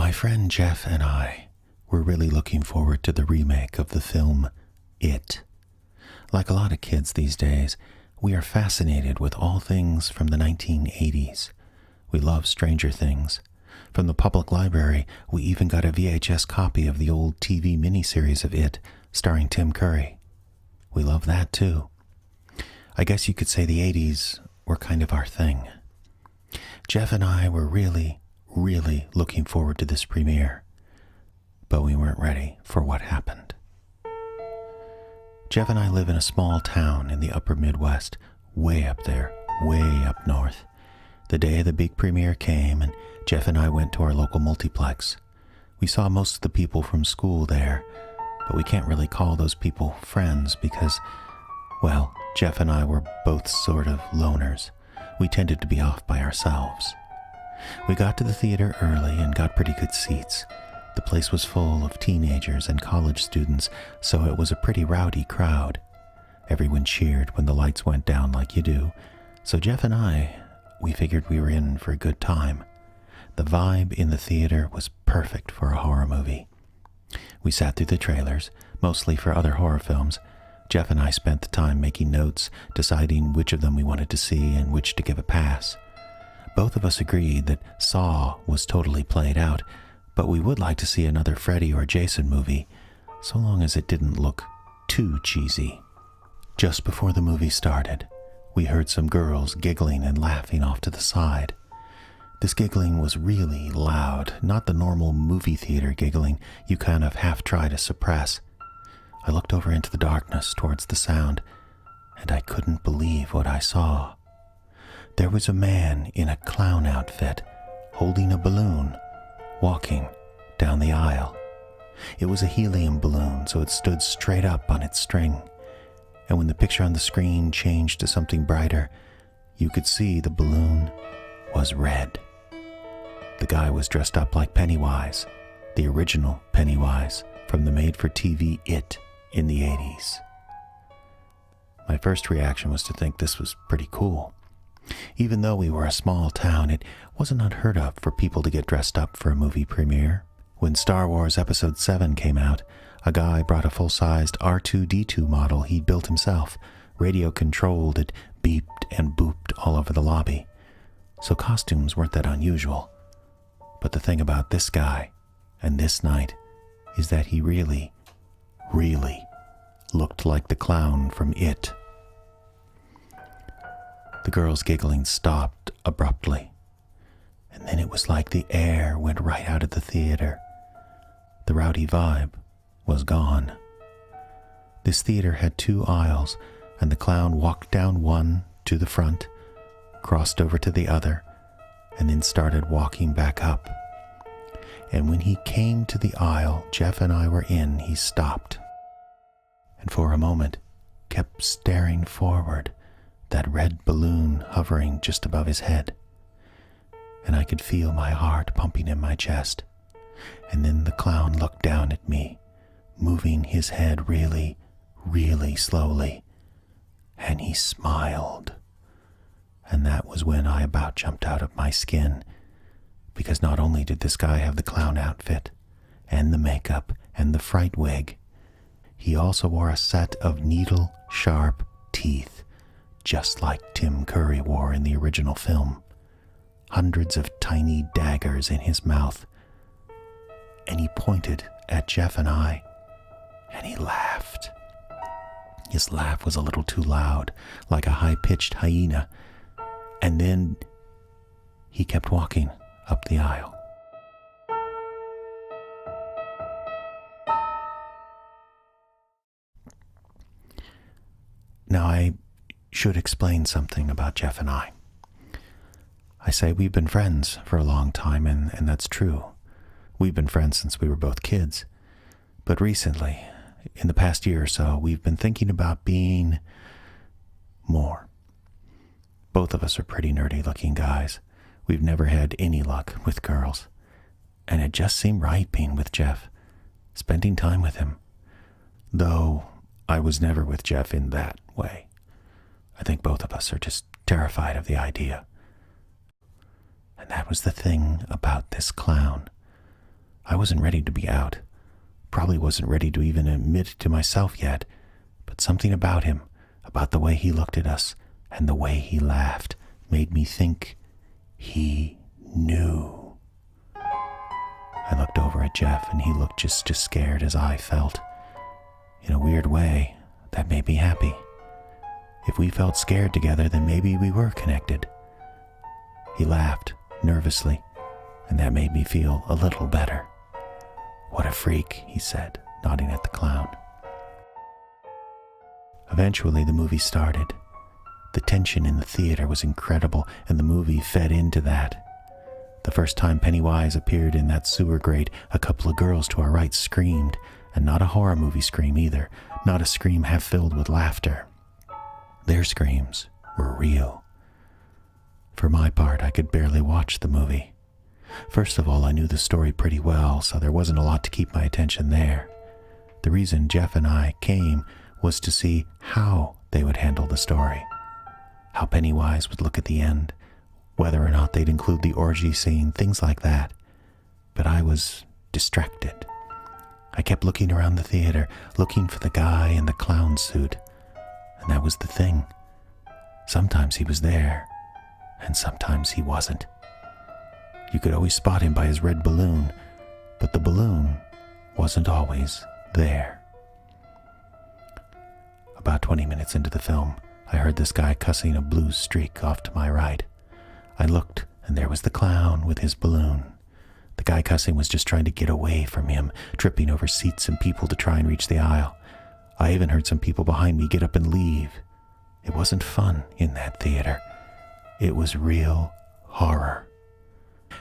My friend Jeff and I were really looking forward to the remake of the film It. Like a lot of kids these days, we are fascinated with all things from the 1980s. We love Stranger Things. From the public library, we even got a VHS copy of the old TV miniseries of It, starring Tim Curry. We love that too. I guess you could say the 80s were kind of our thing. Jeff and I were really looking forward to this premiere, but we weren't ready for what happened. Jeff and I live in a small town in the upper Midwest, way up there, way up north. The day of the big premiere came, and Jeff and I went to our local multiplex. We saw most of the people from school there, but we can't really call those people friends because, well, Jeff and I were both sort of loners. We tended to be off by ourselves. We got to the theater early and got pretty good seats. The place was full of teenagers and college students, so it was a pretty rowdy crowd. Everyone cheered when the lights went down like you do, so Jeff and I, we figured we were in for a good time. The vibe in the theater was perfect for a horror movie. We sat through the trailers, mostly for other horror films. Jeff and I spent the time making notes, deciding which of them we wanted to see and which to give a pass. Both of us agreed that Saw was totally played out, but we would like to see another Freddy or Jason movie, so long as it didn't look too cheesy. Just before the movie started, we heard some girls giggling and laughing off to the side. This giggling was really loud, not the normal movie theater giggling you kind of half try to suppress. I looked over into the darkness towards the sound, and I couldn't believe what I saw. There was a man in a clown outfit, holding a balloon, walking down the aisle. It was a helium balloon, so it stood straight up on its string. And when the picture on the screen changed to something brighter, you could see the balloon was red. The guy was dressed up like Pennywise, the original Pennywise from the made-for-TV It in the 80s. My first reaction was to think this was pretty cool. Even though we were a small town, it wasn't unheard of for people to get dressed up for a movie premiere. When Star Wars Episode 7 came out, a guy brought a full-sized R2-D2 model he'd built himself. Radio-controlled, it beeped and booped all over the lobby. So costumes weren't that unusual. But the thing about this guy and this night is that he really looked like the clown from It. The girls' giggling stopped abruptly, and then it was like the air went right out of the theater. The rowdy vibe was gone. This theater had 2 aisles, and the clown walked down one to the front, crossed over to the other, and then started walking back up. And when he came to the aisle Jeff and I were in, he stopped, and for a moment kept staring forward, that red balloon hovering just above his head. And I could feel my heart pumping in my chest. And then the clown looked down at me, moving his head really slowly. And he smiled. And that was when I about jumped out of my skin. Because not only did this guy have the clown outfit, and the makeup, and the fright wig, he also wore a set of needle-sharp teeth, just like Tim Curry wore in the original film. Hundreds of tiny daggers in his mouth. And he pointed at Jeff and I, and he laughed. His laugh was a little too loud, like a high-pitched hyena. And then he kept walking up the aisle. Now I should explain something about Jeff and I. I say we've been friends for a long time, and that's true. We've been friends since we were both kids. But recently, in the past year or so, we've been thinking about being more. Both of us are pretty nerdy-looking guys. We've never had any luck with girls. And it just seemed right being with Jeff, spending time with him. Though I was never with Jeff in that way. I think both of us are just terrified of the idea. And that was the thing about this clown. I wasn't ready to be out. Probably wasn't ready to even admit it to myself yet, but something about him, about the way he looked at us and the way he laughed, made me think he knew. I looked over at Jeff, and he looked just as scared as I felt. In a weird way, that made me happy. If we felt scared together, then maybe we were connected. He laughed nervously, and that made me feel a little better. "What a freak," he said, nodding at the clown. Eventually, the movie started. The tension in the theater was incredible, and the movie fed into that. The first time Pennywise appeared in that sewer grate, a couple of girls to our right screamed, and not a horror movie scream either, not a scream half filled with laughter. Their screams were real. For my part, I could barely watch the movie. First of all, I knew the story pretty well, so there wasn't a lot to keep my attention there. The reason Jeff and I came was to see how they would handle the story, how Pennywise would look at the end, whether or not they'd include the orgy scene, things like that. But I was distracted. I kept looking around the theater, looking for the guy in the clown suit. And that was the thing. Sometimes he was there, and sometimes he wasn't. You could always spot him by his red balloon, but the balloon wasn't always there. About 20 minutes into the film, I heard this guy cussing a blue streak off to my right. I looked, and there was the clown with his balloon. The guy cussing was just trying to get away from him, tripping over seats and people to try and reach the aisle. I even heard some people behind me get up and leave. It wasn't fun in that theater. It was real horror.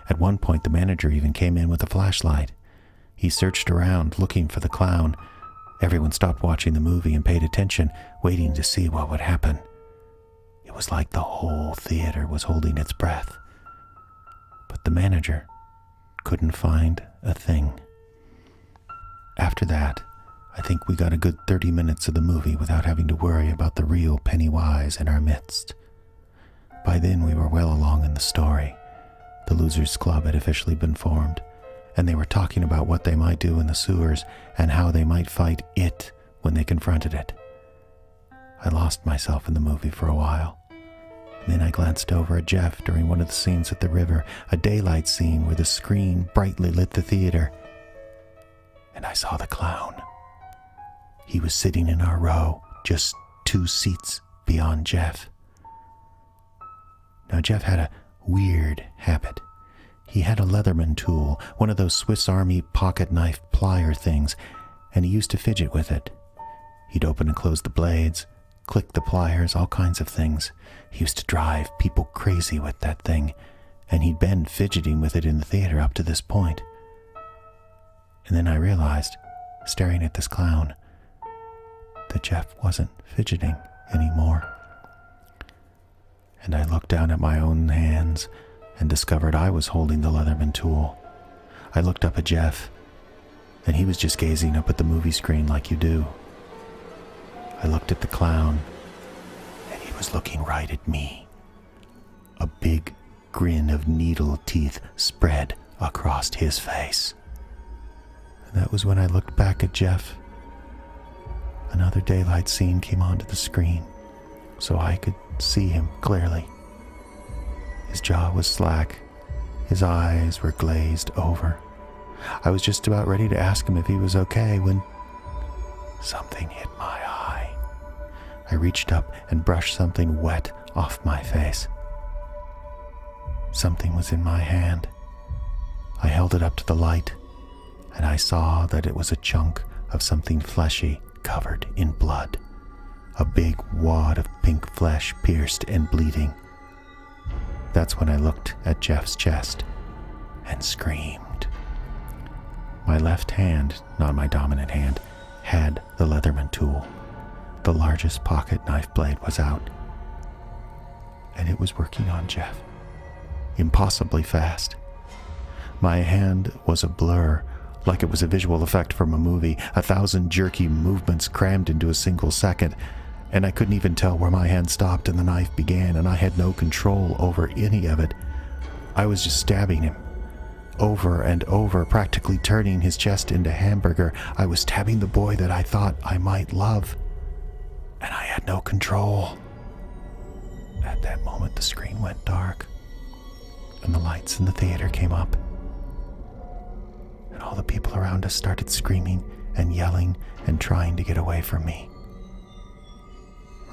At one point, the manager even came in with a flashlight. He searched around, looking for the clown. Everyone stopped watching the movie and paid attention, waiting to see what would happen. It was like the whole theater was holding its breath. But the manager couldn't find a thing. After that, I think we got a good 30 minutes of the movie without having to worry about the real Pennywise in our midst. By then, we were well along in the story. The Losers Club had officially been formed, and they were talking about what they might do in the sewers and how they might fight it when they confronted it. I lost myself in the movie for a while. Then I glanced over at Jeff during one of the scenes at the river, a daylight scene where the screen brightly lit the theater. And I saw the clown. He was sitting in our row, just 2 seats beyond Jeff. Now, Jeff had a weird habit. He had a Leatherman tool, one of those Swiss Army pocket knife plier things, and he used to fidget with it. He'd open and close the blades, click the pliers, all kinds of things. He used to drive people crazy with that thing, and he'd been fidgeting with it in the theater up to this point. And then I realized, staring at this clown, that Jeff wasn't fidgeting anymore. And I looked down at my own hands and discovered I was holding the Leatherman tool. I looked up at Jeff, and he was just gazing up at the movie screen like you do. I looked at the clown, and he was looking right at me. A big grin of needle teeth spread across his face. And that was when I looked back at Jeff. Another daylight scene came onto the screen, so I could see him clearly. His jaw was slack. His eyes were glazed over. I was just about ready to ask him if he was okay when something hit my eye. I reached up and brushed something wet off my face. Something was in my hand. I held it up to the light, and I saw that it was a chunk of something fleshy covered in blood. A big wad of pink flesh, pierced and bleeding. That's when I looked at Jeff's chest and screamed. My left hand, not my dominant hand, had the Leatherman tool. The largest pocket knife blade was out, and it was working on Jeff, impossibly fast. My hand was a blur, like it was a visual effect from a movie, 1,000 jerky movements crammed into a single second, and I couldn't even tell where my hand stopped and the knife began, and I had no control over any of it. I was just stabbing him. over and over, practically turning his chest into hamburger. I was stabbing the boy that I thought I might love, and I had no control. At that moment, the screen went dark, and the lights in the theater came up, and all the people around us started screaming and yelling and trying to get away from me.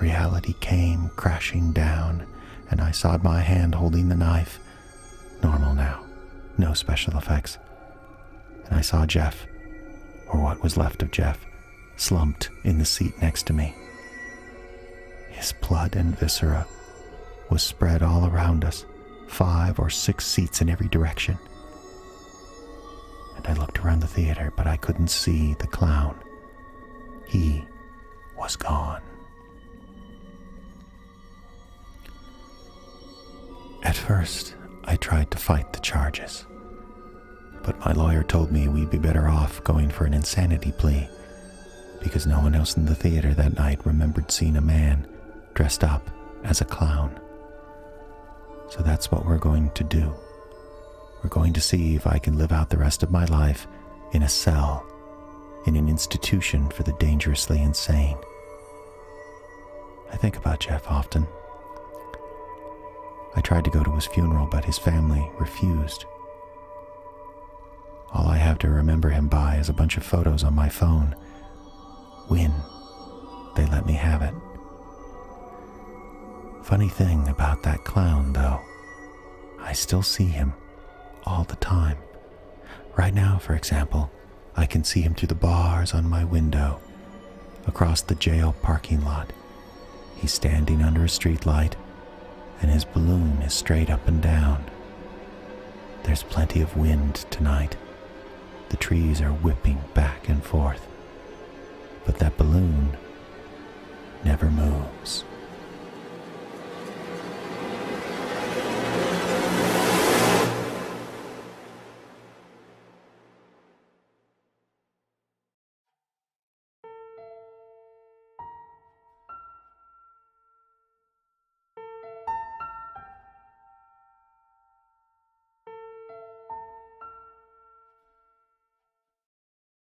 Reality came crashing down, and I saw my hand holding the knife. Normal now, no special effects. And I saw Jeff, or what was left of Jeff, slumped in the seat next to me. His blood and viscera was spread all around us, 5 or 6 seats in every direction. And I looked around the theater, but I couldn't see the clown. He was gone. At first, I tried to fight the charges, but my lawyer told me we'd be better off going for an insanity plea, because no one else in the theater that night remembered seeing a man dressed up as a clown. So that's what we're going to do. We're going to see if I can live out the rest of my life in a cell, in an institution for the dangerously insane. I think about Jeff often. I tried to go to his funeral, but his family refused. All I have to remember him by is a bunch of photos on my phone, when they let me have it. Funny thing about that clown, though, I still see him all the time. Right now, for example, I can see him through the bars on my window, across the jail parking lot. He's standing under a streetlight, and his balloon is straight up and down. There's plenty of wind tonight. The trees are whipping back and forth, but that balloon never moves.